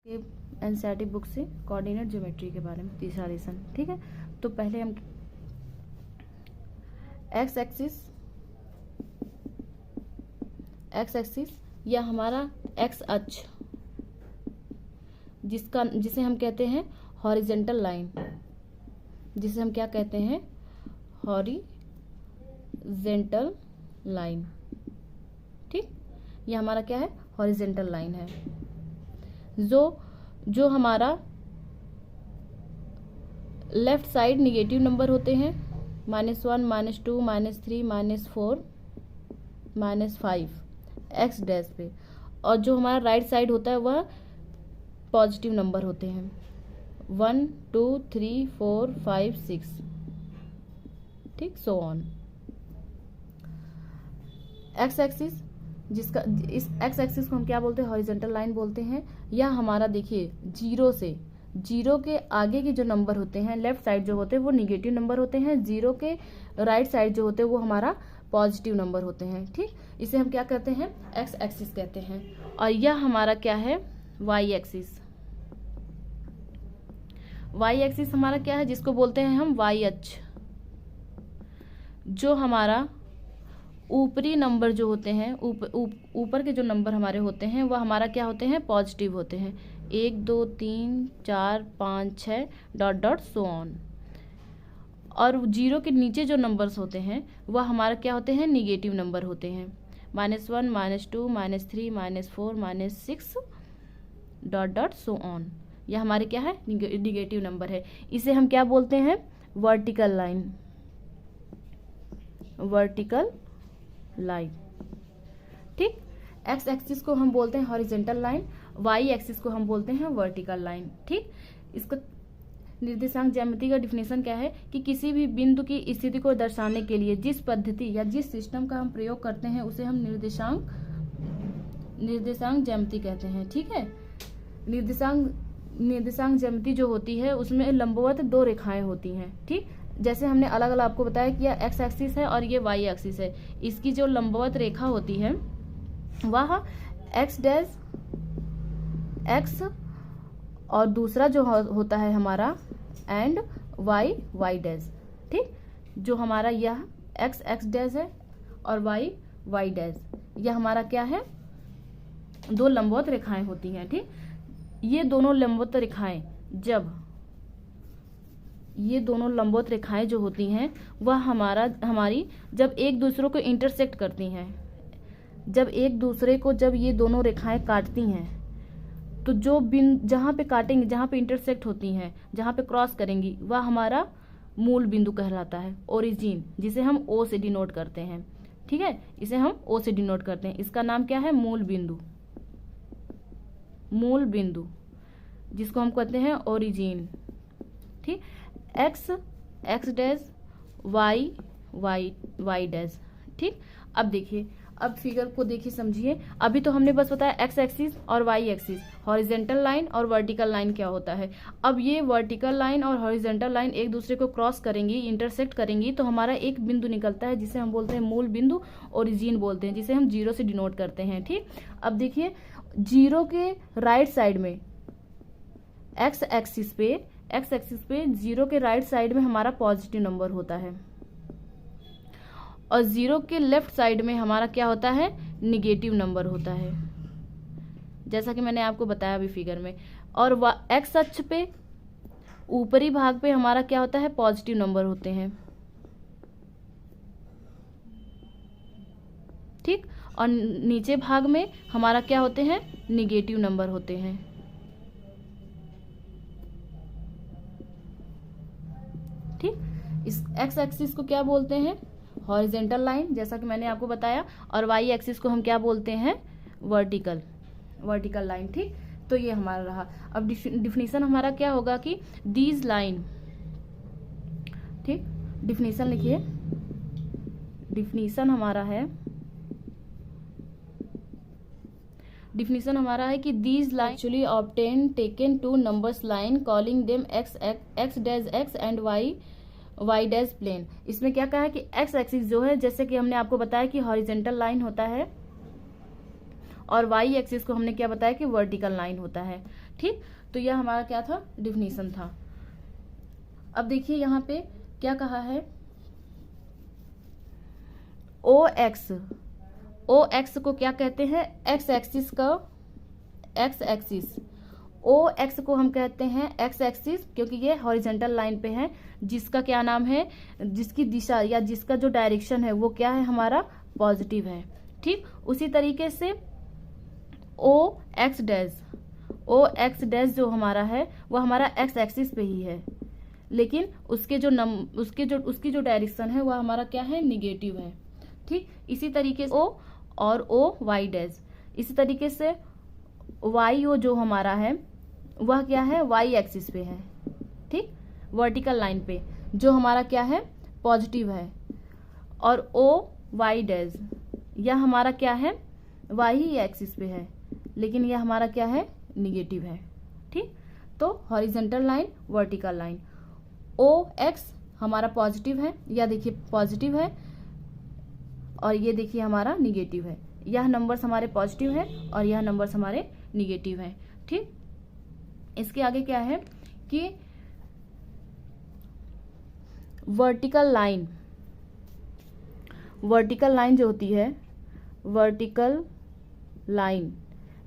के NCERT book से coordinate geometry के बारे में तीसरा लेसन। ठीक है, तो पहले हम एक्स एक्सिस या हमारा एक्स अक्ष जिसे हम कहते हैं हॉरिजेंटल लाइन, जिसे हम क्या कहते हैं हॉरिजेंटल लाइन। ठीक, ये हमारा क्या है हॉरिजेंटल लाइन है। जो हमारा लेफ्ट साइड निगेटिव नंबर होते हैं -1, -2, -3, -4, -5 एक्स डैश पे, और जो हमारा राइट साइड होता है वह पॉजिटिव नंबर होते हैं 1, 2, 3, 4, 5, 6। ठीक, सो ऑन। एक्स एक्सिस इस एक्स एक्सिस को हम क्या बोलते हैं हॉरिजेंटल लाइन बोलते हैं। या हमारा देखिए जीरो के आगे के जो नंबर होते हैं लेफ्ट साइड जो होते हैं वो निगेटिव नंबर होते हैं, जीरो के राइट साइड जो होते हैं वो हमारा पॉजिटिव नंबर होते हैं। ठीक, इसे हम क्या कहते हैं एक्स एक्सिस कहते हैं। और यह हमारा क्या है वाई एक्सिस। वाई एक्सिस हमारा क्या है जिसको बोलते हैं हम वाई अक्ष। जो हमारा ऊपरी नंबर जो होते हैं ऊपर के जो नंबर हमारे होते हैं वह हमारा क्या होते हैं पॉजिटिव होते हैं 1, 2, 3, 4, 5, 6 डॉट डॉट सो ऑन। और जीरो के नीचे जो नंबर्स होते हैं वह हमारा क्या होते हैं निगेटिव नंबर होते हैं -1, -2, -3, -4, -6 डॉट डॉट सो ऑन। यह हमारे क्या है निगेटिव नंबर है। इसे हम क्या बोलते हैं वर्टिकल लाइन। ठीक, एक्स एक्सिस को हम बोलते हैं हॉरिजेंटल लाइन, वाई एक्सिस को हम बोलते हैं वर्टिकल लाइन। ठीक, इसका निर्देशांक ज्यामिति का डिफिनेशन क्या है कि किसी भी बिंदु की स्थिति को दर्शाने के लिए जिस पद्धति या जिस सिस्टम का हम प्रयोग करते हैं उसे हम निर्देशांक ज्यामिति कहते हैं। ठीक है, निर्देशांक ज्यामिति जो होती है उसमें लंबवत दो रेखाएं होती हैं। ठीक, जैसे हमने अलग अलग आपको बताया कि यह एक्स एक्सिस है और ये वाई एक्सिस है। इसकी जो लंबवत रेखा होती है वह एक्स डैश एक्स और दूसरा जो होता है हमारा एंड वाई डैश। ठीक, जो हमारा यह एक्स डैश है और वाई डैश, यह हमारा क्या है दो लंबवत रेखाएं होती हैं। ठीक, ये दोनों लंबवत रेखाएं जो होती हैं वह हमारी जब एक दूसरे को इंटरसेक्ट करती हैं, जब ये दोनों रेखाएं काटती हैं तो जो जहाँ पे काटेंगे, जहाँ पे इंटरसेक्ट होती हैं, जहाँ पे क्रॉस करेंगी वह हमारा मूल बिंदु कहलाता है ओरिजिन, जिसे हम ओ से डिनोट करते हैं। ठीक है, इसे हम ओ से डिनोट करते हैं। इसका नाम क्या है मूल बिंदु जिसको हम कहते हैं ओरिजिन। ठीक, एक्स डैश वाई डैश। ठीक, अब देखिए, अब फिगर को देखिए समझिए। अभी तो हमने बस बताया एक्स एक्सिस और वाई एक्सिस, हॉरिजेंटल लाइन और वर्टिकल लाइन क्या होता है। अब ये वर्टिकल लाइन और हॉरिजेंटल लाइन एक दूसरे को क्रॉस करेंगी, इंटरसेक्ट करेंगी तो हमारा एक बिंदु निकलता है जिसे हम बोलते हैं मूल बिंदु, ओरिजिन बोलते हैं, जिसे हम जीरो से डिनोट करते हैं। ठीक, अब देखिए जीरो के राइट साइड में एक्स एक्सिस पे जीरो के राइट साइड में हमारा पॉजिटिव नंबर होता है और जीरो के लेफ्ट साइड में हमारा क्या होता है निगेटिव नंबर होता है, जैसा कि मैंने आपको बताया अभी फिगर में। और एक्स अक्ष पे ऊपरी भाग पे हमारा क्या होता है पॉजिटिव नंबर होते हैं। ठीक, और नीचे भाग में हमारा क्या होते हैं निगेटिव नंबर होते हैं। ठीक, इस एक्स एक्सिस को क्या बोलते हैं हॉरिजेंटल लाइन, जैसा कि मैंने आपको बताया, और वाई एक्सिस को हम क्या बोलते हैं वर्टिकल लाइन। ठीक, तो ये हमारा रहा। अब डिफिनीशन हमारा क्या होगा कि दीज लाइन। ठीक, डिफिनीशन लिखिए। डिफिनीशन हमारा है कि these line actually obtain taken two numbers line calling them x dash x and y dash plane. इसमें क्या कहा है कि एक्स एक्सिस जो है, जैसे कि हमने आपको बताया कि हॉरिजेंटल लाइन होता है और वाई एक्सिस को हमने क्या बताया कि वर्टिकल लाइन होता है। ठीक, तो यह हमारा क्या था, डिफिनीशन था। अब देखिए यहाँ पे क्या कहा है, ओ एक्स को क्या कहते हैं, एक्स एक्सिस का, एक्स एक्सिस, ओ एक्स को हम कहते हैं एक्स एक्सिस, क्योंकि ये हॉरिजेंटल लाइन पे है, जिसका क्या नाम है, जिसकी दिशा या जिसका जो डायरेक्शन है वो क्या है हमारा, पॉजिटिव है। ठीक, उसी तरीके से ओ एक्स डैश जो हमारा है वो हमारा एक्स एक्सिस पे ही है, लेकिन उसकी जो डायरेक्शन है वह हमारा क्या है, निगेटिव है। ठीक, इसी तरीके से ओ और ओ वाई डैश, इसी तरीके से वाई ओ जो हमारा है वह क्या है, वाई एक्सिस पे है। ठीक, वर्टिकल लाइन पे, जो हमारा क्या है, पॉजिटिव है। और ओ वाई डैश यह हमारा क्या है, वाई एक्सिस पे है, लेकिन यह हमारा क्या है, निगेटिव है। ठीक, तो हॉरिजेंटल लाइन, वर्टिकल लाइन, ओ एक्स हमारा पॉजिटिव है, या देखिए पॉजिटिव है, और ये देखिए हमारा निगेटिव है। यह नंबर्स हमारे पॉजिटिव है और यह नंबर्स हमारे निगेटिव है। ठीक, इसके आगे क्या है कि वर्टिकल लाइन जो होती है, वर्टिकल लाइन,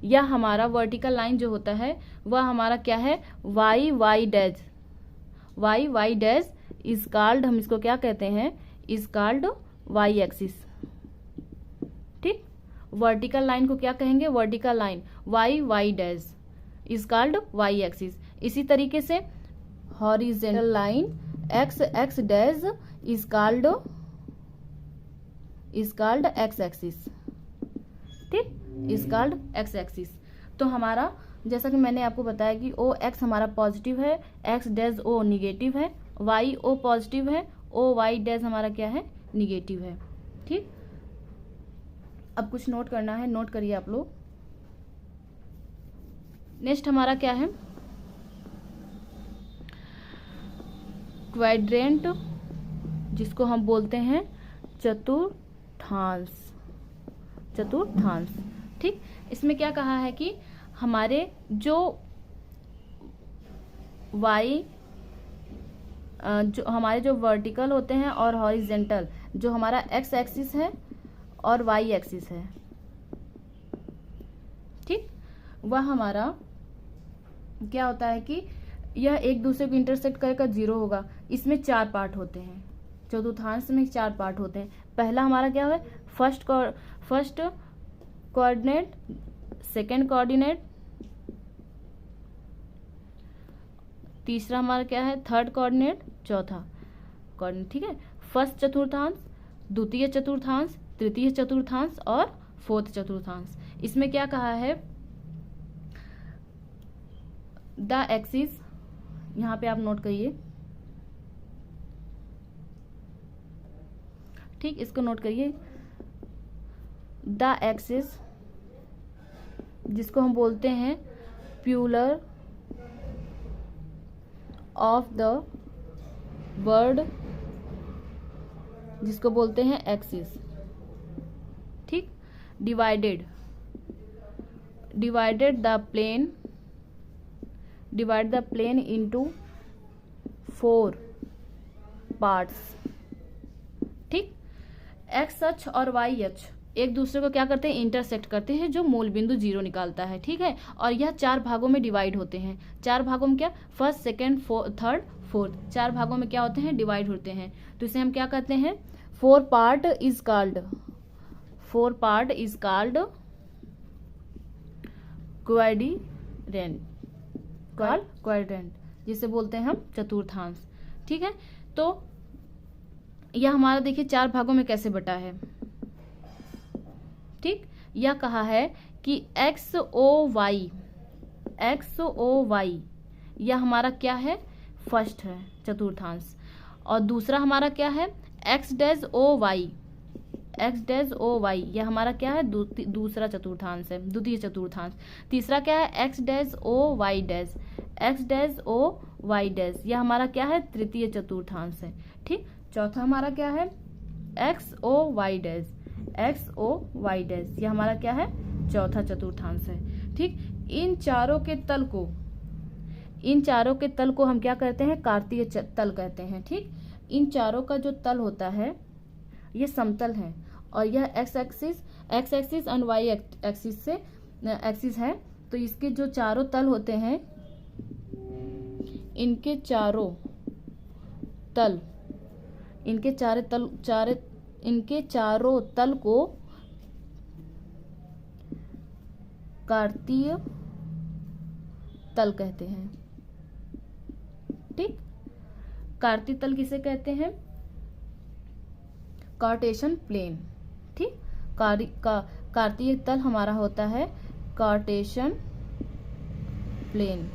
या हमारा वर्टिकल लाइन जो होता है वह हमारा क्या है, वाई डैश इज कॉल्ड, हम इसको क्या कहते हैं, इज कॉल्ड वाई एक्सिस। ठीक, वर्टिकल लाइन को क्या कहेंगे, vertical line y dash is called y axis. इसी तरीके से horizontal line x dash is called x axis. ठीक, इज कॉल्ड एक्स एक्सिस। तो हमारा जैसा कि मैंने आपको बताया कि ओ एक्स हमारा पॉजिटिव है, एक्स डैश ओ निगेटिव है, वाई ओ पॉजिटिव है, ओ वाई डैश हमारा क्या है, निगेटिव है। ठीक, अब कुछ नोट करना है, नोट करिए आप लोग। नेक्स्ट हमारा क्या है, क्वाड्रेंट, जिसको हम बोलते हैं चतुर्थांश। ठीक, इसमें क्या कहा है कि हमारे जो हमारे जो वर्टिकल होते हैं और हॉरिजेंटल, जो हमारा एक्स एक्सिस है और वाई एक्सिस है, ठीक, वह हमारा क्या होता है कि यह एक दूसरे को इंटरसेक्ट करेगा, जीरो होगा। इसमें 4 पार्ट होते हैं, चतुर्थांश में 4 पार्ट होते हैं। पहला हमारा क्या है, फर्स्ट कोऑर्डिनेट, सेकंड कोऑर्डिनेट, तीसरा हमारा क्या है, थर्ड कोऑर्डिनेट, चौथा कोऑर्डिनेट। ठीक है, फर्स्ट चतुर्थांश, द्वितीय चतुर्थांश, तृतीय चतुर्थांश और फोर्थ चतुर्थांश। इसमें क्या कहा है, द एक्सिस, यहाँ पे आप नोट करिए। ठीक, इसको नोट करिए। द एक्सिस, जिसको हम बोलते हैं प्यूलर ऑफ द वर्ड, जिसको बोलते हैं एक्सिस। ठीक, divided the plane into 4 parts. ठीक, एक्स अक्ष और वाई अक्ष एक दूसरे को क्या करते हैं, इंटरसेक्ट करते हैं, जो मूल बिंदु 0 निकालता है। ठीक है, और यह 4 भागों में डिवाइड होते हैं। 4 भागों में क्या, फर्स्ट, सेकंड, थर्ड, फोर्थ, 4 भागों में क्या होते हैं, डिवाइड होते हैं। तो इसे हम क्या कहते हैं, 4 पार्ट इज कॉल्ड क्वाड्रेंट, जिसे बोलते हैं हम चतुर्थांश। ठीक है, तो यह हमारा देखिए 4 भागों में कैसे बटा है। ठीक, यह कहा है कि एक्स ओ वाई, यह हमारा क्या है, फर्स्ट है चतुर्थांश, और दूसरा हमारा क्या है, एक्स डैश ओ वाई, यह हमारा क्या है, दूसरा चतुर्थांश है, द्वितीय चतुर्थांश। तीसरा क्या है, x dash O y dash, यह हमारा क्या है, तृतीय चतुर्थांश है। ठीक, चौथा हमारा क्या है, एक्स ओ वाई डैश, यह हमारा क्या है, चौथा चतुर्थांश है। ठीक, इन चारों के तल को हम क्या कहते हैं, कार्तीय तल कहते हैं। ठीक, इन चारों का जो तल होता है ये समतल है और यह x axis and y axis है। तो इसके जो चारों तल होते हैं, इनके चारों तल को कार्तीय तल कहते हैं। ठीक, कार्तीय तल किसे कहते हैं, कार्टेशियन प्लेन। ठीक, कार्तीय तल हमारा होता है कार्टेशियन प्लेन।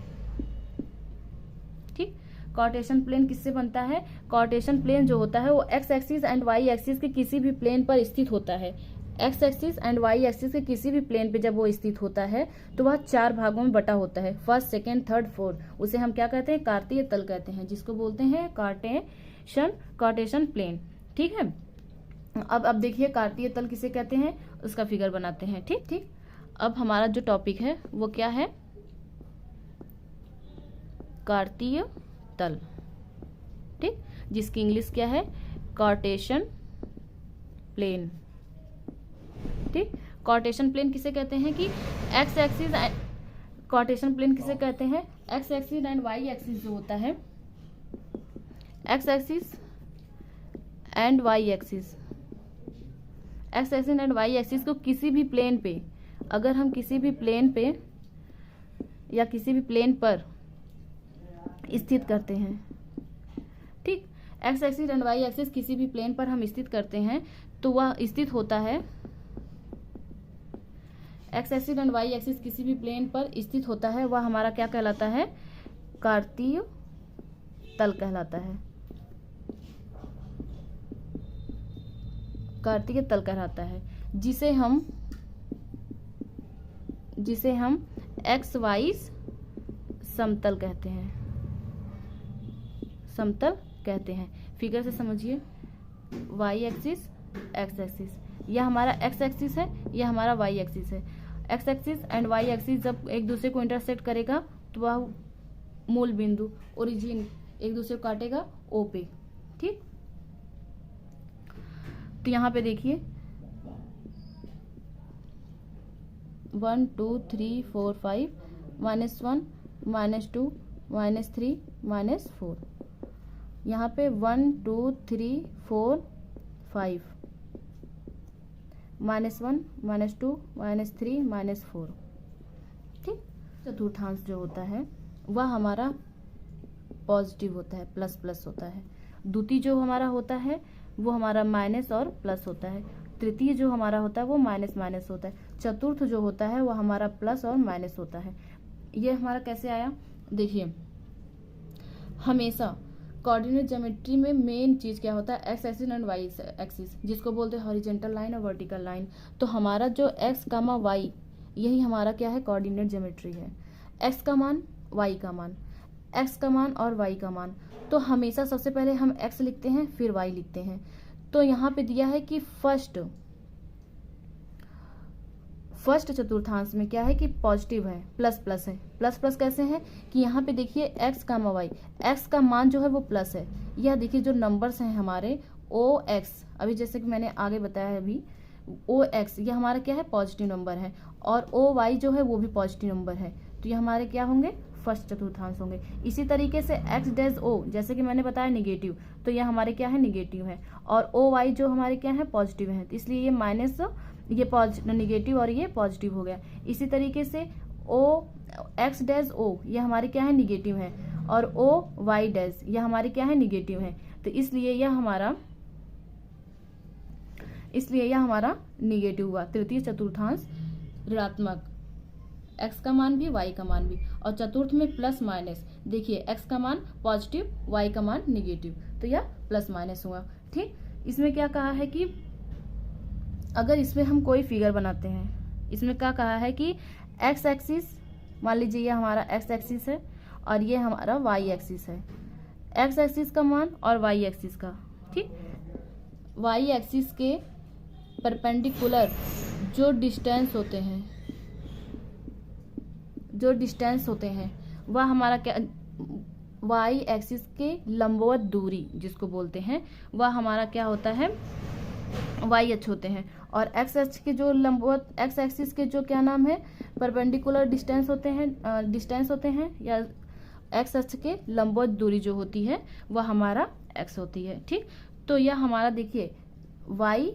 ठीक, कार्टेशियन प्लेन किससे बनता है, कार्टेशियन प्लेन जो होता है वो x axis and y axis के किसी भी प्लेन पर स्थित होता है। X axis and y axis के किसी भी प्लेन पे जब वो स्थित होता है तो वह 4 भागों में बटा होता है, फर्स्ट, सेकेंड, थर्ड, फोर्थ। उसे हम क्या कहते हैं, कार्तीय तल कहते हैं, जिसको बोलते हैं कार्टेशियन प्लेन। ठीक है, अब देखिए कार्तीय तल किसे कहते हैं, उसका फिगर बनाते हैं। ठीक, अब हमारा जो टॉपिक है वो क्या है, कार्तीय तल। ठीक, जिसकी इंग्लिश क्या है, कार्टेशियन प्लेन। ठीक, कार्टेशियन प्लेन किसे कहते हैं कि कार्टेशियन प्लेन किसे कहते हैं, x axis and y axis जो होता है, x axis and y axis को किसी भी प्लेन पे, अगर हम किसी भी प्लेन पे या किसी भी प्लेन पर स्थित करते हैं। ठीक, x axis and y axis किसी भी प्लेन पर हम स्थित करते हैं तो वह स्थित होता है, x axis and y axis किसी भी प्लेन पर स्थित होता है, वह हमारा क्या कहलाता है, कार्तीय तल कहलाता है। कार्तीय तल कहलाता है, जिसे हम एक्स वाई समतल कहते हैं। फिगर से समझिए, वाई एक्सिस, एक्स एक्सिस, यह हमारा एक्स एक्सिस है, यह हमारा वाई एक्सिस है। X axis and y axis जब एक दूसरे को इंटरसेक्ट करेगा तो वह मूल बिंदु, ओरिजिन, एक दूसरे को काटेगा ओ पे। ठीक, तो यहाँ पे देखिए 1 2 3 4 5 -1 -2 -3 -4, यहाँ पे 1 2 3 4 5 -1 -2 -3 -4। ठीक, चतुर्थांश जो होता है वह हमारा पॉजिटिव होता है, प्लस प्लस होता है। द्वितीय जो हमारा होता है वो हमारा माइनस और प्लस होता है। तृतीय जो हमारा होता है वो माइनस माइनस होता है। चतुर्थ जो होता है वो हमारा प्लस और माइनस होता है। ये हमारा कैसे आया, देखिए हमेशा कोऑर्डिनेट ज्योमेट्री में मेन चीज क्या होता है, x axis and y axis, जिसको बोलते हैं हॉरिजॉन्टल लाइन और वर्टिकल लाइन। तो हमारा जो एक्स कामा वाई, यही हमारा क्या है, कोऑर्डिनेट ज्योमेट्री है। एक्स का मान, वाई का मान, एक्स का मान और वाई का मान। तो हमेशा सबसे पहले हम एक्स लिखते हैं फिर वाई लिखते हैं। तो यहाँ पे दिया है कि फर्स्ट चतुर्थांश में क्या है कि पॉजिटिव है, प्लस प्लस है। प्लस प्लस कैसे है कि यहाँ पे देखिए एक्स कामा वाई, एक्स का मान जो है वो प्लस है। यह देखिए जो नंबर्स हैं हमारे ओ एक्स, अभी जैसे कि मैंने आगे बताया अभी, ओ एक्स यह हमारा क्या है, पॉजिटिव नंबर है, और ओ वाई जो है वो भी पॉजिटिव नंबर है। तो ये हमारे क्या होंगे, फर्स्ट चतुर्थांश होंगे। इसी तरीके से एक्स डैश ओ, जैसे कि मैंने बताया निगेटिव, तो यह हमारे क्या है, निगेटिव है। और ओ वाई जो हमारे क्या है, पॉजिटिव है, इसलिए ये माइनस, ये निगेटिव और ये पॉजिटिव हो गया। इसी तरीके से ओ एक्स डैश ओ, ये हमारे क्या है, निगेटिव है, और ओ वाई डैश यह हमारे क्या है, निगेटिव है। तो इसलिए यह हमारा निगेटिव हुआ। तृतीय चतुर्थांश ऋणात्मक, एक्स का मान भी वाई का मान भी, और चतुर्थ में प्लस माइनस। देखिए एक्स का मान पॉजिटिव, वाई का मान निगेटिव, तो यह प्लस माइनस हुआ। ठीक, इसमें क्या कहा है कि अगर इसमें हम कोई फिगर बनाते हैं, इसमें क्या कहा है कि एक्स एक्सिस, मान लीजिए ये हमारा एक्स एक्सिस है और ये हमारा वाई एक्सिस है। एक्स एक्सिस का मान और वाई एक्सिस का, ठीक, वाई एक्सिस के परपेंडिकुलर जो डिस्टेंस होते हैं, जो डिस्टेंस होते हैं वह हमारा क्या, वाई एक्सिस के लंबवत दूरी जिसको बोलते हैं वह हमारा क्या होता है, वाई अक्ष होते हैं। और एक्स अक्ष के जो लंबवत, एक्स एक्सिस के जो क्या नाम है, परपेंडिकुलर डिस्टेंस होते हैं या एक्स अक्ष के लंबवत दूरी जो होती है वह हमारा एक्स होती है। ठीक, तो यह हमारा देखिए वाई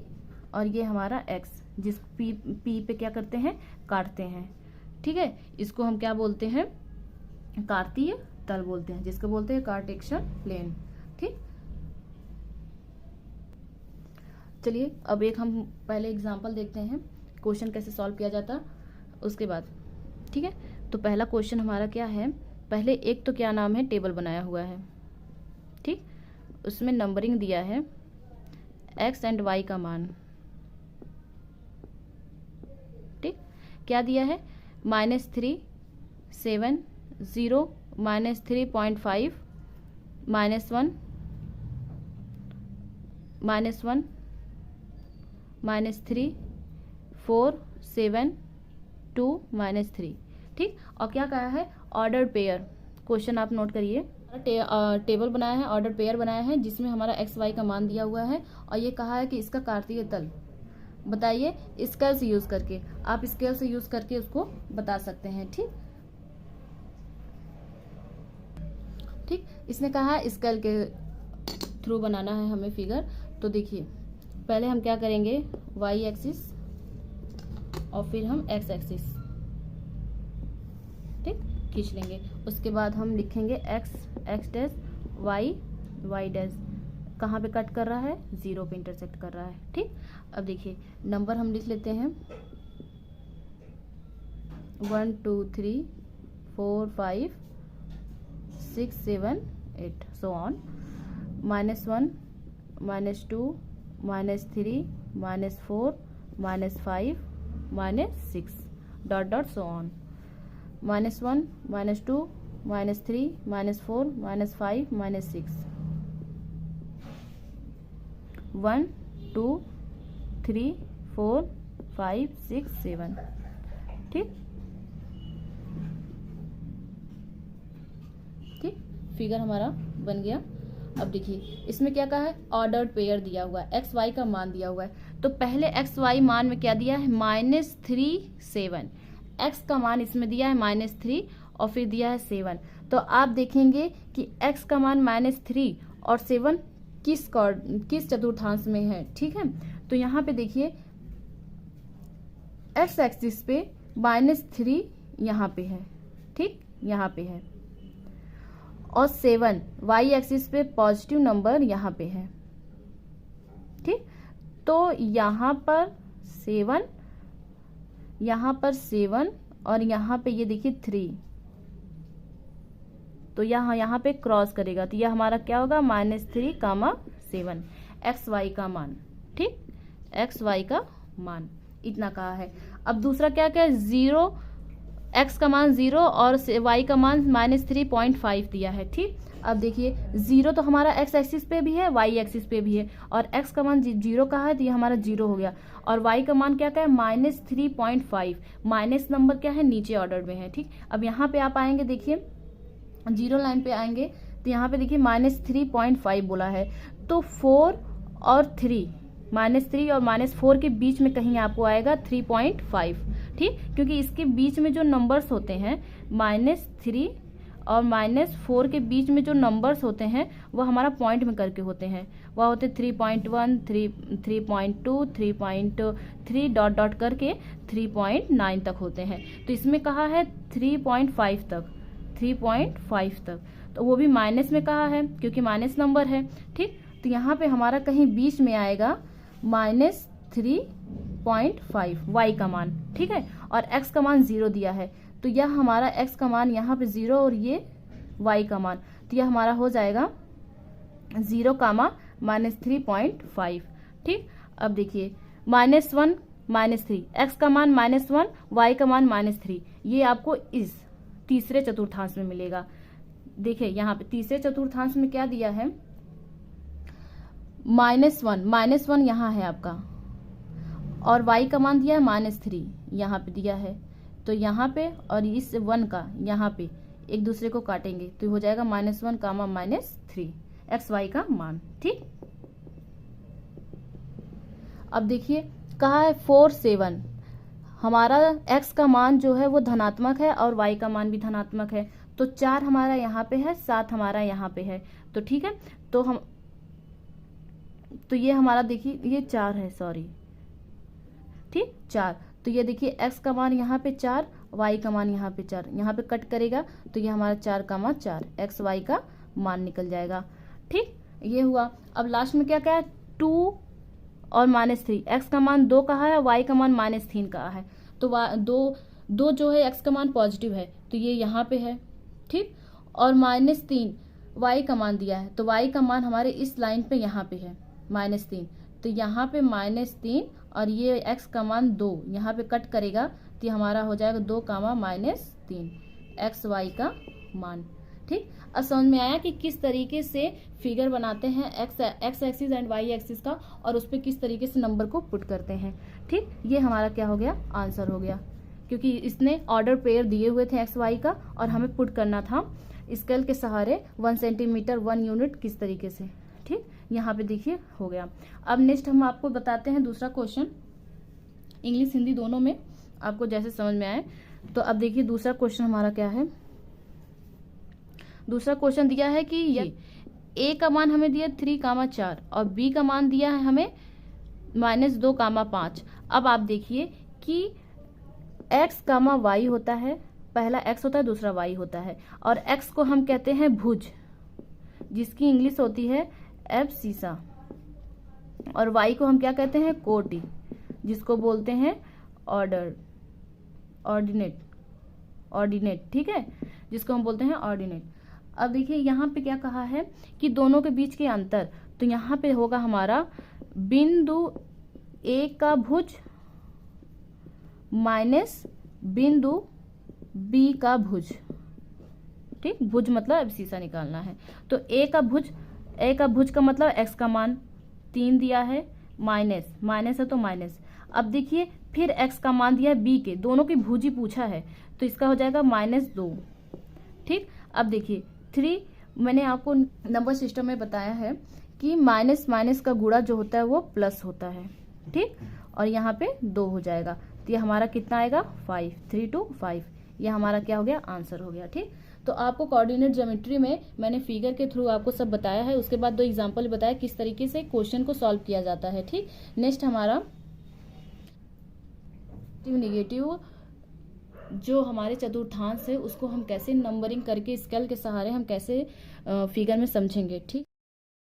और ये हमारा एक्स, जिस पी पे क्या करते हैं, काटते हैं। ठीक है, इसको हम क्या बोलते हैं, कार्तीय तल बोलते हैं, जिसको बोलते हैं कार्टेशियन प्लेन। ठीक, चलिए अब एक हम पहले एग्जांपल देखते हैं क्वेश्चन कैसे सॉल्व किया जाता उसके बाद। ठीक है, तो पहला क्वेश्चन हमारा क्या है, पहले एक तो क्या नाम है, टेबल बनाया हुआ है। ठीक, उसमें नंबरिंग दिया है एक्स एंड वाई का मान। ठीक, क्या दिया है, -3, 7, 0, -3.5, -1, -3, 4, 7, 2, -3। ठीक, और क्या कहा है, ऑर्डर्ड पेयर। क्वेश्चन आप नोट करिए, टेबल बनाया है, ऑर्डर पेयर बनाया है जिसमें हमारा एक्स वाई का मान दिया हुआ है और ये कहा है कि इसका कार्तीय तल बताइए स्केल से यूज करके। आप स्केल से यूज करके उसको बता सकते हैं। ठीक, ठीक, इसने कहा स्केल के थ्रू बनाना है हमें फिगर। तो देखिए पहले हम क्या करेंगे, वाई एक्सिस और फिर हम एक्स एक्सिस ठीक खींच लेंगे। उसके बाद हम लिखेंगे एक्स डैश वाई डैश, कहाँ पे कट कर रहा है, 0 पे इंटरसेक्ट कर रहा है। ठीक, अब देखिए नंबर हम लिख लेते हैं 1 2 3 4 5 6 7 8 so on, -1 -2 -3 -4 -5 -6 so on, -1 -2 -3 -4 -5 -6, 1 2 3 4 5 6 7। ठीक, ठीक, फिगर हमारा बन गया। अब देखिए इसमें क्या कहा है, ऑर्डर्ड पेयर दिया हुआ है, एक्स वाई का मान दिया हुआ है। तो पहले एक्स वाई मान में क्या दिया है, -3 7, एक्स का मान इसमें दिया है -3 और फिर दिया है 7। तो आप देखेंगे कि एक्स का मान -3 और 7 किस चतुर्थांश में है। ठीक है, तो यहाँ पे देखिए एक्स एक्सिस पे -3 यहाँ पे है। ठीक, यहाँ पे है, और 7 वाई एक्सिस पे पॉजिटिव नंबर यहाँ पे है। ठीक, तो यहाँ पर 7 और यहाँ पे ये देखिए 3, तो यहाँ पे क्रॉस करेगा तो यह हमारा क्या होगा, -3, 7 एक्स वाई का मान। ठीक, एक्स वाई का मान इतना कहा है। अब दूसरा क्या क्या, 0 एक्स का मान 0 और वाई का मान -3.5 दिया है। ठीक, अब देखिए 0 तो हमारा एक्स एक्सिस पे भी है, वाई एक्सिस पे भी है, और एक्स का मान 0 का है तो ये हमारा 0 हो गया, और वाई का मान क्या है, -3.5, माइनस नंबर क्या है, नीचे ऑर्डर में है। ठीक, अब यहाँ पे आप आएंगे, देखिए 0 लाइन पे आएंगे तो यहाँ पे देखिए -3.5 बोला है, तो 4 और 3, -3 और -4 के बीच में कहीं आपको आएगा 3.5। ठीक, क्योंकि इसके बीच में जो नंबर्स होते हैं, -3 और -4 के बीच में जो नंबर्स होते हैं वह हमारा पॉइंट में करके होते हैं, वह होते 3.1 3.2 3.3 डॉट करके 3.9 तक होते हैं। तो इसमें कहा है 3.5 तक, तो वो भी माइनस में कहा है क्योंकि माइनस नंबर है। ठीक, तो यहाँ पे हमारा कहीं बीच में आएगा -3.5 वाई का मान। ठीक है, और एक्स का मान 0 दिया है, तो यह हमारा एक्स का मान यहाँ पे 0 और ये वाई का मान, तो यह हमारा हो जाएगा 0, -3.5। ठीक, अब देखिए -1 -3, एक्स का मान -1, वाई का मान -3, ये आपको इस तीसरे चतुर्थांश में मिलेगा। देखिए यहाँ पे तीसरे चतुर्थांश में क्या दिया है, -1 यहाँ है आपका, और y का मान दिया है -3 यहाँ पे दिया है, तो यहाँ पे और इस 1 का यहाँ पे एक दूसरे को काटेंगे तो हो जाएगा -1 कामा -3 एक्स वाई का मान। ठीक, अब देखिए कहा है 4 7, हमारा x का मान जो है वो धनात्मक है और y का मान भी धनात्मक है, तो 4 हमारा यहाँ पे है, 7 हमारा यहाँ पे है। तो ठीक है, तो ये हमारा देखिए ये 4 है, सॉरी, ठीक 4। तो ये देखिए x का मान यहाँ पे 4, y का मान यहाँ पे 4, यहाँ पे कट करेगा तो ये हमारा 4 का मान 4 एक्स वाई का मान निकल जाएगा। ठीक, ये हुआ। अब लास्ट में क्या कहा है 2 और -3, x का मान 2 कहा है, y का मान -3 कहा है। तो दो जो है x का मान पॉजिटिव है तो ये यहाँ पे है। ठीक, और -3 y का मान दिया है तो y का मान हमारे इस लाइन पे यहाँ पे है -3, तो यहाँ पे -3 और ये x का मान 2 यहाँ पे कट करेगा तो हमारा हो जाएगा 2 कामा -3 एक्स वाई का मान। ठीक, अब समझ में आया कि किस तरीके से फिगर बनाते हैं x axis and y axis का और उस पर किस तरीके से नंबर को पुट करते हैं। ठीक, ये हमारा क्या हो गया, आंसर हो गया, क्योंकि इसने ऑर्डर पेयर दिए हुए थे एक्स वाई का और हमें पुट करना था स्केल के सहारे 1 सेंटीमीटर 1 यूनिट किस तरीके से। ठीक, यहाँ पे देखिए हो गया। अब नेक्स्ट हम आपको बताते हैं दूसरा क्वेश्चन, इंग्लिश हिंदी दोनों में आपको जैसे समझ में आए। तो अब देखिए दूसरा क्वेश्चन हमारा क्या है। दूसरा क्वेश्चन दिया है कि ये a का मान हमें दिया 3,4 और b का मान दिया है हमें -2,5। अब आप देखिए कि x, y होता है, पहला x होता है दूसरा y होता है, और x को हम कहते हैं भुज जिसकी इंग्लिश होती है एब्सिसा, और y को हम क्या कहते हैं कोटि जिसको बोलते हैं ऑर्डिनेट। ठीक है, जिसको हम बोलते हैं ऑर्डिनेट। अब देखिए यहाँ पे क्या कहा है कि दोनों के बीच के अंतर, तो यहाँ पे होगा हमारा बिंदु A का भुज माइनस बिंदु B का भुज। ठीक, भुज मतलब एब्सिसा निकालना है। तो A का भुज का मतलब x का मान 3 दिया है, माइनस है तो माइनस। अब देखिए फिर x का मान दिया है b के, दोनों की भुजी पूछा है तो इसका हो जाएगा -2। ठीक, अब देखिए 3, मैंने आपको नंबर सिस्टम में बताया है कि माइनस का गुणा जो होता है वो प्लस होता है। ठीक, और यहाँ पे 2 हो जाएगा तो ये हमारा कितना आएगा 5, 3 to 5, ये हमारा क्या हो गया, आंसर हो गया। ठीक, तो आपको कोऑर्डिनेट ज्योमेट्री में मैंने फिगर के थ्रू आपको सब बताया है, उसके बाद 2 एग्जांपल बताया किस तरीके से क्वेश्चन को सॉल्व किया जाता है। ठीक, नेक्स्ट हमारा नेगेटिव जो हमारे चतुर्थांश है उसको हम कैसे नंबरिंग करके स्केल के सहारे हम कैसे फिगर में समझेंगे। ठीक।